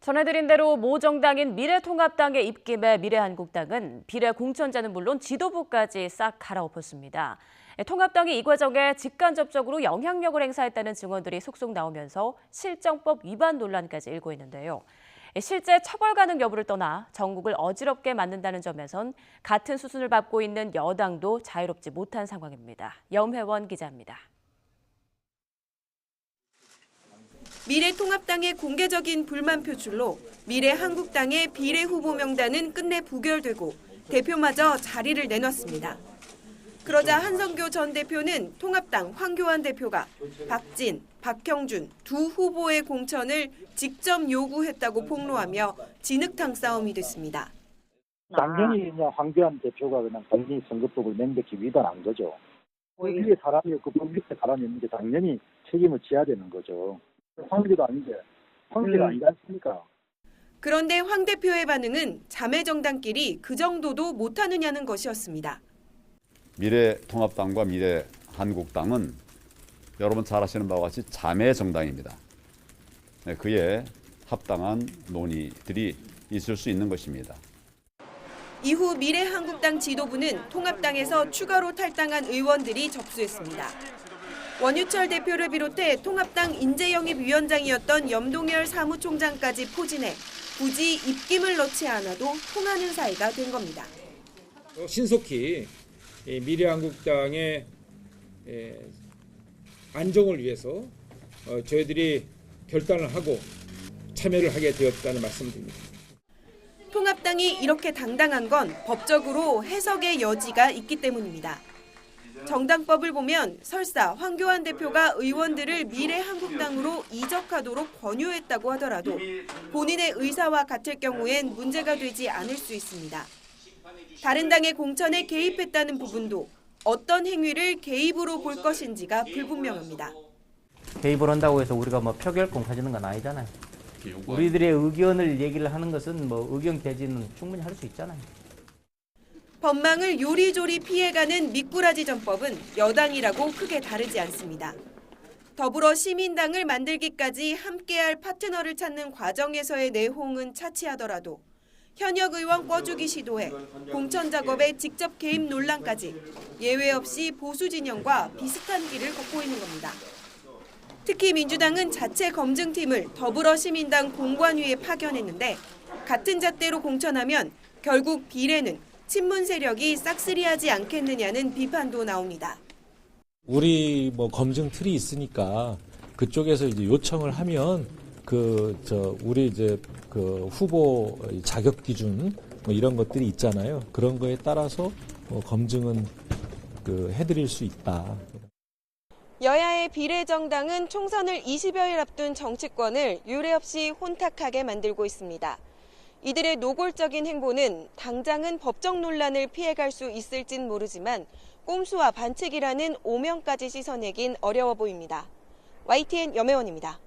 전해드린 대로 모 정당인 미래통합당의 입김에 미래한국당은 비례 공천자는 물론 지도부까지 싹 갈아엎었습니다. 통합당이 이 과정에 직간접적으로 영향력을 행사했다는 증언들이 속속 나오면서 실정법 위반 논란까지 일고 있는데요. 실제 처벌 가능 여부를 떠나 전국을 어지럽게 만든다는 점에선 같은 수순을 밟고 있는 여당도 자유롭지 못한 상황입니다. 염혜원 기자입니다. 미래통합당의 공개적인 불만 표출로 미래한국당의 비례 후보 명단은 끝내 부결되고 대표마저 자리를 내놨습니다. 그러자 한성교 전 대표는 통합당 황교안 대표가 박진, 박형준 두 후보의 공천을 직접 요구했다고 폭로하며 진흙탕 싸움이 됐습니다. 당연히 그냥 황교안 대표가 그냥 본인이 선거법을 명백히 위반한 거죠. 그 위에 사람이 없고 그 밑에 사람이 있는데 당연히 책임을 져야 되는 거죠. 황교도 아닌데 황교가 아니지 않습니까? 그런데 황 대표의 반응은 자매정당끼리 그 정도도 못하느냐는 것이었습니다. 미래통합당과 미래한국당은 여러분 잘 아시는 바와 같이 자매정당입니다. 그에 합당한 논의들이 있을 수 있는 것입니다. 이후 미래한국당 지도부는 통합당에서 추가로 탈당한 의원들이 접수했습니다. 원유철 대표를 비롯해 통합당 인재영입위원장이었던 염동열 사무총장까지 포진해 굳이 입김을 넣지 않아도 통하는 사이가 된 겁니다. 신속히 미래한국당의 안정을 위해서 저희들이 결단을 하고 참여를 하게 되었다는 말씀드립니다. 통합당이 이렇게 당당한 건 법적으로 해석의 여지가 있기 때문입니다. 정당법을 보면 설사 황교안 대표가 의원들을 미래한국당으로 이적하도록 권유했다고 하더라도 본인의 의사와 같을 경우엔 문제가 되지 않을 수 있습니다. 다른 당의 공천에 개입했다는 부분도 어떤 행위를 개입으로 볼 것인지가 불분명합니다. 개입을 한다고 해서 우리가 표결권 가지는 건 아니잖아요. 우리들의 의견을 얘기를 하는 것은 의견 개진은 충분히 할 수 있잖아요. 법망을 요리조리 피해가는 미꾸라지 전법은 여당이라고 크게 다르지 않습니다. 더불어 시민당을 만들기까지 함께할 파트너를 찾는 과정에서의 내홍은 차치하더라도 현역 의원 꿔주기 시도에 공천 작업에 직접 개입 논란까지 예외 없이 보수 진영과 비슷한 길을 걷고 있는 겁니다. 특히 민주당은 자체 검증팀을 더불어시민당 공관위에 파견했는데 같은 잣대로 공천하면 결국 비례는 친문 세력이 싹쓸이하지 않겠느냐는 비판도 나옵니다. 우리 검증 틀이 있으니까 그쪽에서 이제 요청을 하면 우리 이제 후보 자격 기준 이런 것들이 있잖아요. 그런 거에 따라서 검증은 해드릴 수 있다. 여야의 비례정당은 총선을 20여일 앞둔 정치권을 유례없이 혼탁하게 만들고 있습니다. 이들의 노골적인 행보는 당장은 법적 논란을 피해갈 수 있을진 모르지만 꼼수와 반칙이라는 오명까지 씻어내긴 어려워 보입니다. YTN 염혜원입니다.